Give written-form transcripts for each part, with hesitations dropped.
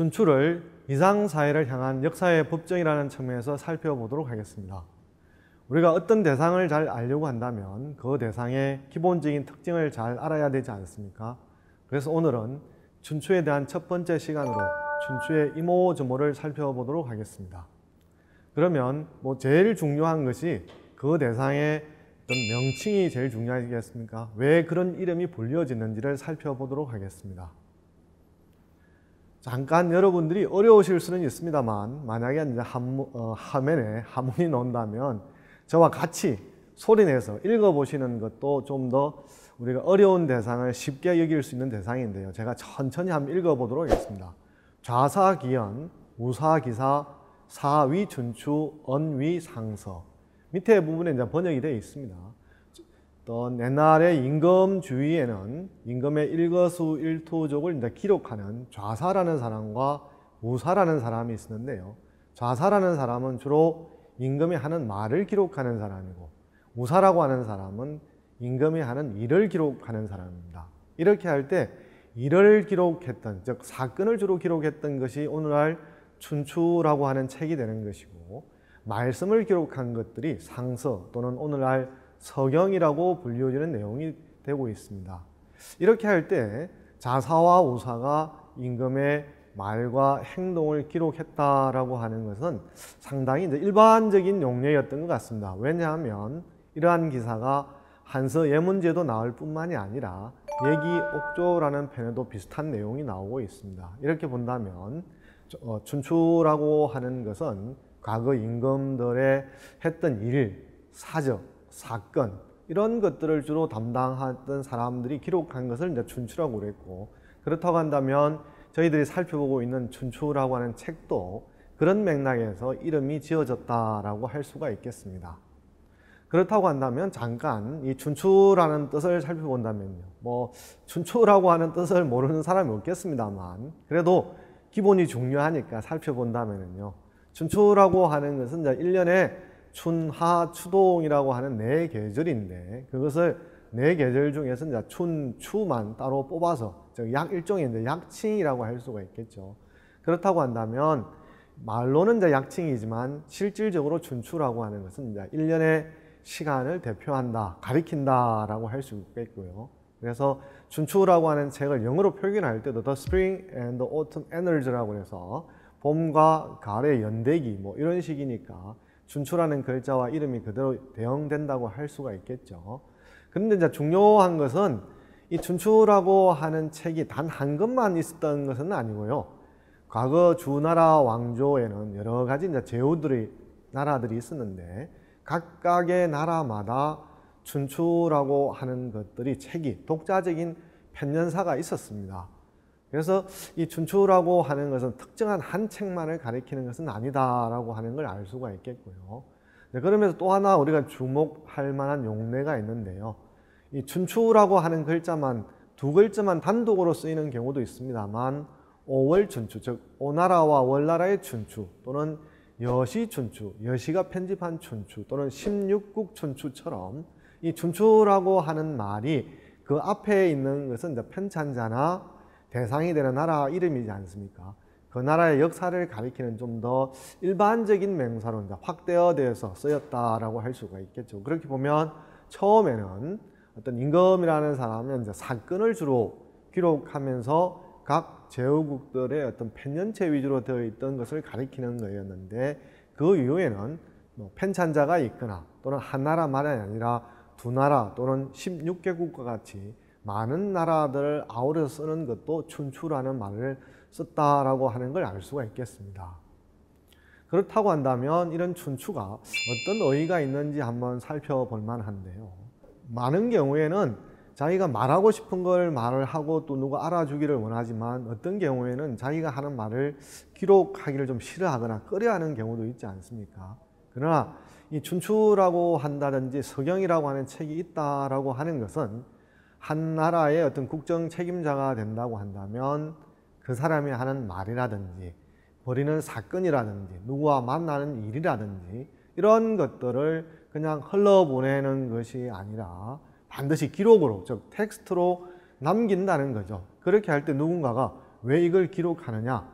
춘추를 이상사회를 향한 역사의 법정이라는 측면에서 살펴보도록 하겠습니다. 우리가 어떤 대상을 잘 알려고 한다면 그 대상의 기본적인 특징을 잘 알아야 되지 않습니까? 그래서 오늘은 춘추에 대한 첫 번째 시간으로 춘추의 이모저모를 살펴보도록 하겠습니다. 그러면 제일 중요한 것이 그 대상의 어떤 명칭이 제일 중요하겠습니까? 왜 그런 이름이 불려지는지를 살펴보도록 하겠습니다. 잠깐 여러분들이 어려우실 수는 있습니다만 만약에 이제 화면에 한문이 나온다면 저와 같이 소리내서 읽어보시는 것도 좀 더 우리가 어려운 대상을 쉽게 여길 수 있는 대상인데요. 제가 천천히 한번 읽어보도록 하겠습니다. 좌사기연, 우사기사, 사위춘추, 언위상서. 밑에 부분에 이제 번역이 되어 있습니다. 또 옛날에 임금 주위에는 임금의 일거수일투족을 이제 기록하는 좌사라는 사람과 우사라는 사람이 있었는데요. 좌사라는 사람은 주로 임금이 하는 말을 기록하는 사람이고, 우사라고 하는 사람은 임금이 하는 일을 기록하는 사람입니다. 이렇게 할 때 일을 기록했던, 즉 사건을 주로 기록했던 것이 오늘날 춘추라고 하는 책이 되는 것이고, 말씀을 기록한 것들이 상서 또는 오늘날 서경이라고 불리워지는 내용이 되고 있습니다. 이렇게 할 때 자사와 우사가 임금의 말과 행동을 기록했다라고 하는 것은 상당히 이제 일반적인 용례였던 것 같습니다. 왜냐하면 이러한 기사가 한서 예문제도 나올 뿐만이 아니라 예기옥조라는 편에도 비슷한 내용이 나오고 있습니다. 이렇게 본다면 춘추라고 하는 것은 과거 임금들의 했던 일, 사적, 사건 이런 것들을 주로 담당하던 사람들이 기록한 것을 이제 춘추라고 그랬고, 그렇다고 한다면 저희들이 살펴보고 있는 춘추라고 하는 책도 그런 맥락에서 이름이 지어졌다라고 할 수가 있겠습니다. 그렇다고 한다면 잠깐 이 춘추라는 뜻을 살펴본다면요. 춘추라고 하는 뜻을 모르는 사람이 없겠습니다만 그래도 기본이 중요하니까 살펴본다면요. 춘추라고 하는 것은 이제 1년에 춘하, 추동이라고 하는 4계절인데 그것을 4계절 중에서 이제 춘추만 따로 뽑아서 즉 일종의 이제 약칭이라고 할 수가 있겠죠. 그렇다고 한다면 말로는 이제 약칭이지만 실질적으로 춘추라고 하는 것은 이제 1년의 시간을 대표한다, 가리킨다라고 할 수 있겠고요. 그래서 춘추라고 하는 책을 영어로 표현할 때도 The Spring and the Autumn Energies라고 해서 봄과 가을의 연대기 이런 식이니까 춘추라는 글자와 이름이 그대로 대응된다고 할 수가 있겠죠. 그런데 이제 중요한 것은 이 춘추라고 하는 책이 단 한 권만 있었던 것은 아니고요. 과거 주나라 왕조에는 여러 가지 이제 나라들이 있었는데 각각의 나라마다 춘추라고 하는 것들이 책이 독자적인 편년사가 있었습니다. 그래서 이 춘추라고 하는 것은 특정한 한 책만을 가리키는 것은 아니다라고 하는 걸 알 수가 있겠고요. 그러면서 또 하나 우리가 주목할 만한 용례가 있는데요. 이 춘추라고 하는 글자만 두 글자만 단독으로 쓰이는 경우도 있습니다만 오월춘추, 즉 오나라와 월나라의 춘추 또는 여시춘추, 여시가 편집한 춘추 또는 16국춘추처럼 이 춘추라고 하는 말이 그 앞에 있는 것은 이제 편찬자나 대상이 되는 나라 이름이지 않습니까? 그 나라의 역사를 가리키는 좀 더 일반적인 명사로 이제 확대어돼서 쓰였다라고 할 수가 있겠죠. 그렇게 보면 처음에는 어떤 임금이라는 사람은 이제 사건을 주로 기록하면서 각 제후국들의 어떤 편년체 위주로 되어 있던 것을 가리키는 거였는데 그 이후에는 편찬자가 있거나 또는 한 나라만이 아니라 두 나라 또는 16개국과 같이 많은 나라들을 아우러 쓰는 것도 춘추라는 말을 썼다라고 하는 걸 알 수가 있겠습니다. 그렇다고 한다면 이런 춘추가 어떤 의의가 있는지 한번 살펴볼 만한데요. 많은 경우에는 자기가 말하고 싶은 걸 말을 하고 또 누가 알아주기를 원하지만 어떤 경우에는 자기가 하는 말을 기록하기를 좀 싫어하거나 꺼려하는 경우도 있지 않습니까? 그러나 이 춘추라고 한다든지 서경이라고 하는 책이 있다라고 하는 것은 한 나라의 어떤 국정 책임자가 된다고 한다면 그 사람이 하는 말이라든지 벌이는 사건이라든지 누구와 만나는 일이라든지 이런 것들을 그냥 흘러보내는 것이 아니라 반드시 기록으로, 즉 텍스트로 남긴다는 거죠. 그렇게 할 때 누군가가 왜 이걸 기록하느냐,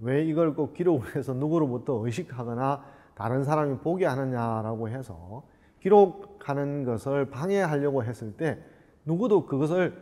왜 이걸 꼭 기록을 해서 누구로부터 의식하거나 다른 사람이 보게 하느냐라고 해서 기록하는 것을 방해하려고 했을 때 누구도 그것을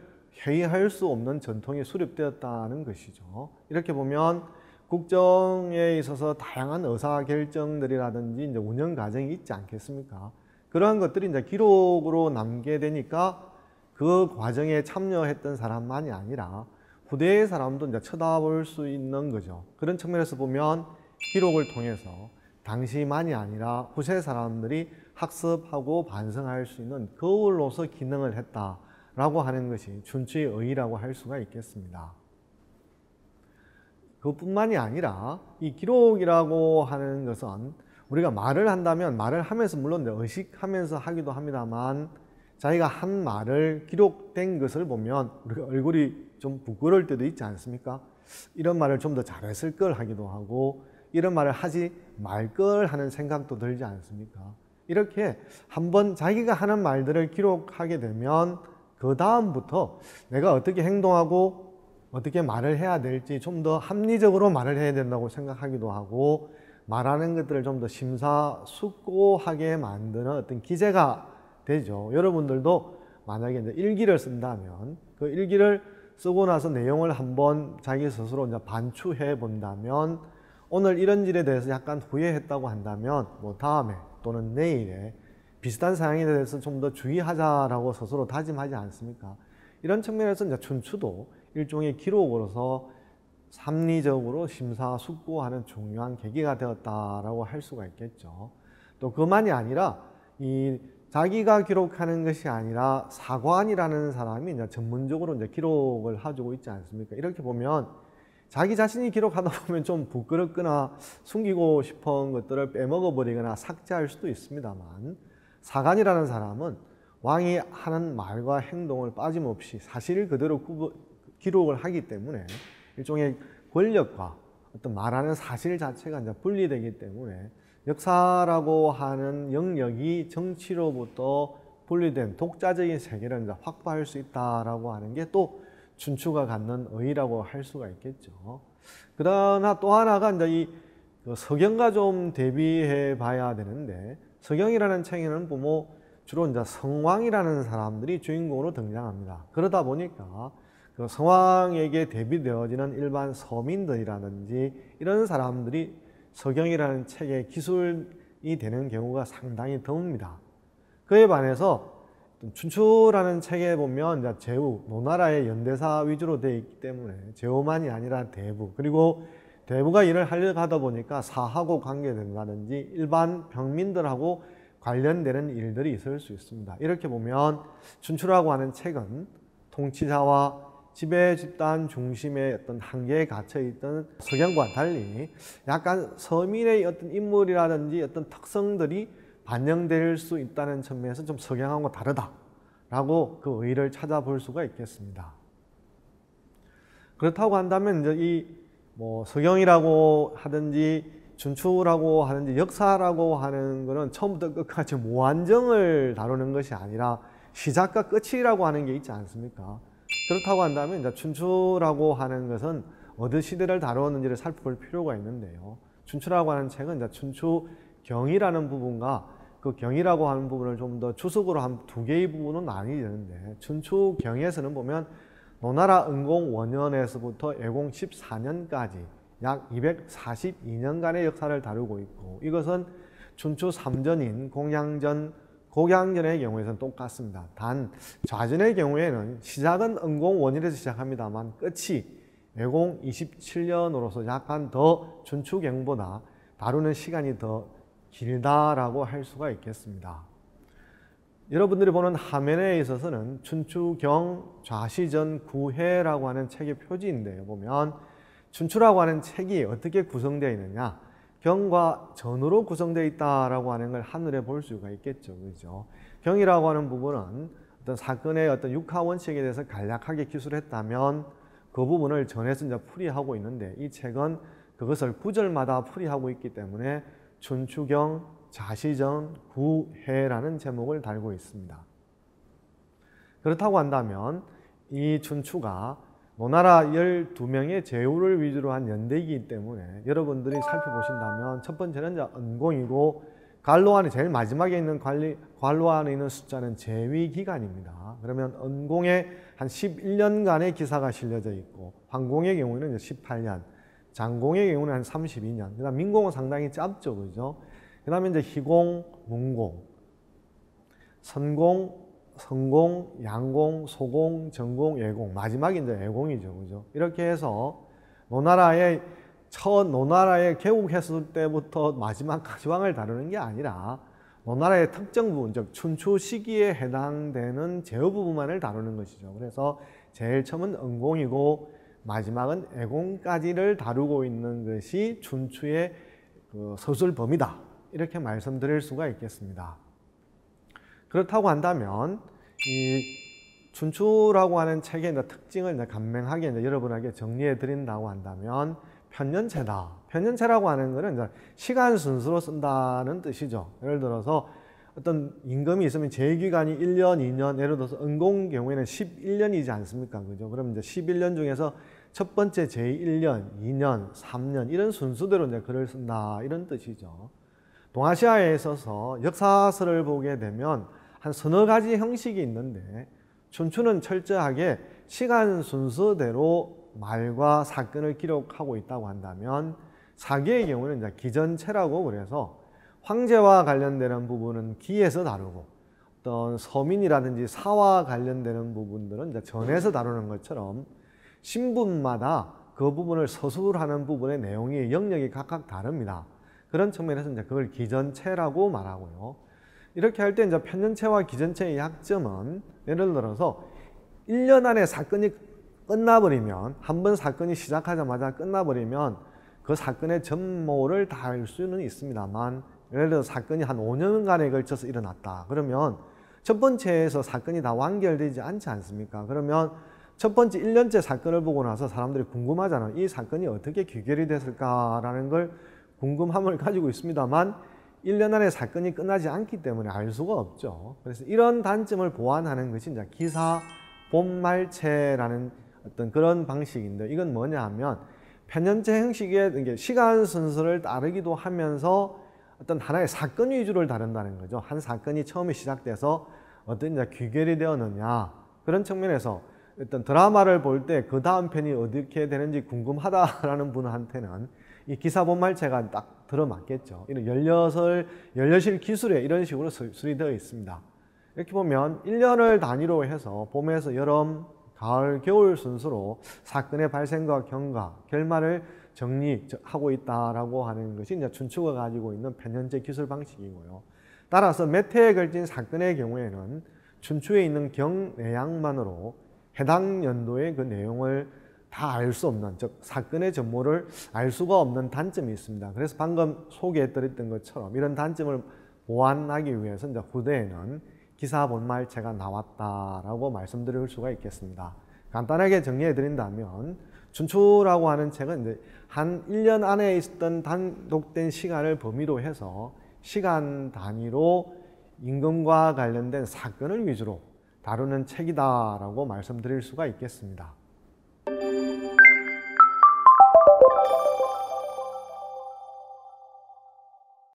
회의할 수 없는 전통이 수립되었다는 것이죠. 이렇게 보면 국정에 있어서 다양한 의사결정들이라든지 이제 운영 과정이 있지 않겠습니까? 그러한 것들이 이제 기록으로 남게 되니까 그 과정에 참여했던 사람만이 아니라 후대의 사람도 이제 쳐다볼 수 있는 거죠. 그런 측면에서 보면 기록을 통해서 당시만이 아니라 후세 사람들이 학습하고 반성할 수 있는 거울로서 기능을 했다라고 하는 것이 춘추의 의의라고 할 수가 있겠습니다. 그것뿐만이 아니라 이 기록이라고 하는 것은 우리가 말을 한다면 말을 하면서 물론 의식하면서 하기도 합니다만 자기가 한 말을 기록된 것을 보면 우리가 얼굴이 좀 부끄러울 때도 있지 않습니까? 이런 말을 좀 더 잘했을 걸 하기도 하고 이런 말을 하지 말 걸 하는 생각도 들지 않습니까? 이렇게 한번 자기가 하는 말들을 기록하게 되면 그 다음부터 내가 어떻게 행동하고 어떻게 말을 해야 될지 좀 더 합리적으로 말을 해야 된다고 생각하기도 하고 말하는 것들을 좀 더 심사숙고하게 만드는 어떤 기제가 되죠. 여러분들도 만약에 이제 일기를 쓴다면 그 일기를 쓰고 나서 내용을 한번 자기 스스로 이제 반추해 본다면 오늘 이런 일에 대해서 약간 후회했다고 한다면 뭐 다음에 또는 내일에 비슷한 사항에 대해서 좀 더 주의하자라고 스스로 다짐하지 않습니까? 이런 측면에서 이제 춘추도 일종의 기록으로서 합리적으로 심사숙고하는 중요한 계기가 되었다라고 할 수가 있겠죠. 또 그만이 아니라 이 자기가 기록하는 것이 아니라 사관이라는 사람이 이제 전문적으로 이제 기록을 해주고 있지 않습니까? 이렇게 보면 자기 자신이 기록하다 보면 좀 부끄럽거나 숨기고 싶은 것들을 빼먹어 버리거나 삭제할 수도 있습니다만 사관이라는 사람은 왕이 하는 말과 행동을 빠짐없이 사실 그대로 기록을 하기 때문에 일종의 권력과 어떤 말하는 사실 자체가 이제 분리되기 때문에 역사라고 하는 영역이 정치로부터 분리된 독자적인 세계를 이제 확보할 수 있다라고 하는 게 또 춘추가 갖는 의의라고 할 수가 있겠죠. 그러나 또 하나가 이제 이 서경과 좀 대비해 봐야 되는데 서경이라는 책에는 보면 주로 이제 성왕이라는 사람들이 주인공으로 등장합니다. 그러다 보니까 그 성왕에게 대비되어지는 일반 서민들이라든지 이런 사람들이 서경이라는 책의 기술이 되는 경우가 상당히 드뭅니다. 그에 반해서 춘추라는 책에 보면 이제 제후, 노나라의 연대사 위주로 되어 있기 때문에 제후만이 아니라 대부, 그리고 대부가 일을 하려고 하다 보니까 사하고 관계된다든지 일반 평민들하고 관련되는 일들이 있을 수 있습니다. 이렇게 보면 춘추라고 하는 책은 통치자와 지배 집단 중심의 어떤 한계에 갇혀 있던 서경과 달리 약간 서민의 어떤 인물이라든지 어떤 특성들이 반영될 수 있다는 측면에서 좀 서경하고 다르다라고 그 의의를 찾아볼 수가 있겠습니다. 그렇다고 한다면 이제 이 뭐 서경이라고 하든지 춘추라고 하든지 역사라고 하는 것은 처음부터 끝까지 무한정을 다루는 것이 아니라 시작과 끝이라고 하는 게 있지 않습니까? 그렇다고 한다면 이제 춘추라고 하는 것은 어느 시대를 다루었는지를 살펴볼 필요가 있는데요. 춘추라고 하는 책은 이제 춘추경이라는 부분과 그 경이라고 하는 부분을 좀 더 주석으로 한 두 개의 부분은 나뉘는데 춘추경에서는 보면 노나라 은공 원년에서부터 애공 14년까지 약 242년간의 역사를 다루고 있고 이것은 춘추 3전인 곡양전의 경우에서는 똑같습니다. 단 좌전의 경우에는 시작은 은공 원년에서 시작합니다만 끝이 애공 27년으로서 약간 더 춘추경보다 다루는 시간이 더 길다라고 할 수가 있겠습니다. 여러분들이 보는 화면에 있어서는 춘추경 좌시전 구해라고 하는 책의 표지인데요. 보면 춘추라고 하는 책이 어떻게 구성되어 있느냐, 경과 전으로 구성되어 있다라고 하는 걸 하늘에 볼 수가 있겠죠. 그렇죠? 경이라고 하는 부분은 어떤 사건의 어떤 육하 원칙에 대해서 간략하게 기술했다면 그 부분을 전에서 이제 풀이하고 있는데 이 책은 그것을 구절마다 풀이하고 있기 때문에 춘추경 좌시전 구해라는 제목을 달고 있습니다. 그렇다고 한다면 이 춘추가 노나라 12명의 제후를 위주로 한 연대이기 때문에 여러분들이 살펴보신다면 첫 번째는 이제 은공이고 관로 안에 제일 마지막에 있는 관로 안에 있는 숫자는 제위 기간입니다. 그러면 은공에 한 11년간의 기사가 실려져 있고 황공의 경우에는 이제 18년, 장공의 경우는 한 32년. 그다음 민공은 상당히 짧죠, 그죠? 그다음에 이제 희공, 문공, 선공, 성공, 양공, 소공, 정공, 예공, 마지막이 이제 예공이죠, 그죠? 이렇게 해서 노나라의 개국했을 때부터 마지막까지 왕을 다루는 게 아니라 노나라의 특정 부분, 즉 춘추 시기에 해당되는 제후 부분만을 다루는 것이죠. 그래서 제일 처음은 은공이고 마지막은 예공까지를 다루고 있는 것이 춘추의 그 서술 범위다. 이렇게 말씀드릴 수가 있겠습니다. 그렇다고 한다면 이 춘추라고 하는 책의 특징을 간명하게 여러분에게 정리해 드린다고 한다면 편년체다. 편년체라고 하는 것은 이제 시간 순서로 쓴다는 뜻이죠. 예를 들어서 어떤 임금이 있으면 재기간이 1년, 2년, 예를 들어서 은공 경우에는 11년이지 않습니까? 그죠? 그럼 이제 11년 중에서 첫 번째 제1년, 2년, 3년 이런 순서대로 이제 글을 쓴다. 이런 뜻이죠. 동아시아에 있어서 역사서를 보게 되면 한 서너 가지 형식이 있는데 춘추는 철저하게 시간 순서대로 말과 사건을 기록하고 있다고 한다면 사기의 경우는 이제 기전체라고 그래서 황제와 관련되는 부분은 기에서 다루고 어떤 서민이라든지 사와 관련되는 부분들은 이제 전에서 다루는 것처럼 신분마다 그 부분을 서술하는 부분의 내용이 영역이 각각 다릅니다. 그런 측면에서 이제 그걸 기전체라고 말하고요. 이렇게 할 때 이제 편년체와 기전체의 약점은 예를 들어서 1년 안에 사건이 끝나버리면 한 번 사건이 시작하자마자 끝나버리면 그 사건의 전모를 다 알 수는 있습니다만 예를 들어 사건이 한 5년간에 걸쳐서 일어났다. 그러면 첫 번째에서 사건이 다 완결되지 않지 않습니까? 그러면 첫 번째 1년째 사건을 보고 나서 사람들이 궁금하잖아요. 이 사건이 어떻게 귀결이 됐을까라는 걸 궁금함을 가지고 있습니다만 1년 안에 사건이 끝나지 않기 때문에 알 수가 없죠. 그래서 이런 단점을 보완하는 것이 이제 기사 본말체라는 어떤 그런 방식인데 이건 뭐냐 하면 편년체 형식의 시간 순서를 따르기도 하면서 어떤 하나의 사건 위주를 다룬다는 거죠. 한 사건이 처음에 시작돼서 어떤 이제 귀결이 되었느냐 그런 측면에서 어떤 드라마를 볼 때 그 다음 편이 어떻게 되는지 궁금하다라는 분한테는 이 기사 본말체가 딱 들어맞겠죠. 이런 연려실 기술에 이런 식으로 수리되어 있습니다. 이렇게 보면 1년을 단위로 해서 봄에서 여름, 가을, 겨울 순서로 사건의 발생과 경과, 결말을 정리하고 있다라고 하는 것이 이제 춘추가 가지고 있는 편년체 기술 방식이고요. 따라서 몇 해에 걸친 사건의 경우에는 춘추에 있는 경내양만으로 해당 연도의 그 내용을 다 알 수 없는, 즉 사건의 전모를 알 수가 없는 단점이 있습니다. 그래서 방금 소개해드렸던 것처럼 이런 단점을 보완하기 위해서 이제 후대에는 기사 본말체가 나왔다라고 말씀드릴 수가 있겠습니다. 간단하게 정리해 드린다면 춘추라고 하는 책은 이제 한 1년 안에 있었던 단독된 시간을 범위로 해서 시간 단위로 임금과 관련된 사건을 위주로 다루는 책이다라고 말씀드릴 수가 있겠습니다.